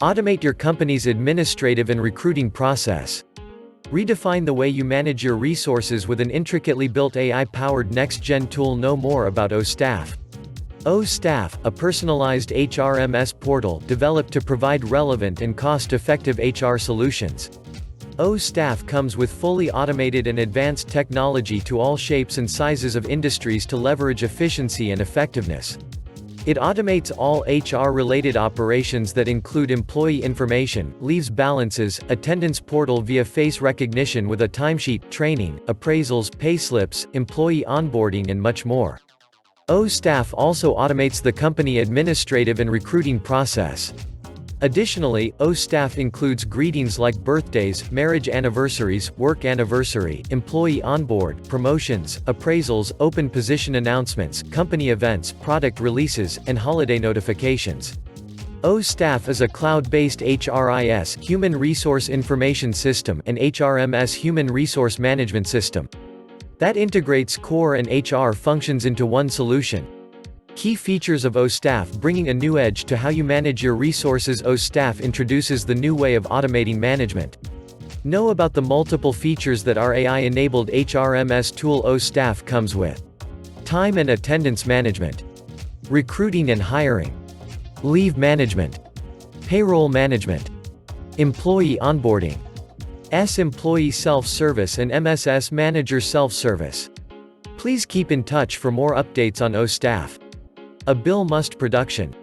Automate your company's administrative and recruiting process. Redefine the way you manage your resources with an intricately built AI-powered next-gen tool. Know more about OStaff. OStaff, a personalized HRMS portal developed to provide relevant and cost-effective HR solutions. OStaff comes with fully automated and advanced technology to all shapes and sizes of industries to leverage efficiency and effectiveness. It automates all HR-related operations that include employee information, leaves balances, attendance portal via face recognition with a timesheet, training, appraisals, payslips, employee onboarding and much more. OStaff also automates the company administrative and recruiting process. Additionally, OStaff includes greetings like birthdays, marriage anniversaries, work anniversary, employee onboard, promotions, appraisals, open position announcements, company events, product releases, and holiday notifications. OStaff is a cloud-based HRIS Human Resource Information System and HRMS Human Resource Management System that integrates core and HR functions into one solution. Key features of OStaff: bringing a new edge to how you manage your resources. OStaff introduces the new way of automating management. Know about the multiple features that our AI-enabled HRMS tool OStaff comes with. Time and attendance management, recruiting and hiring, leave management, payroll management, employee onboarding, employee self-service and MSS manager self-service. Please keep in touch for more updates on OStaff. A Bill Must production.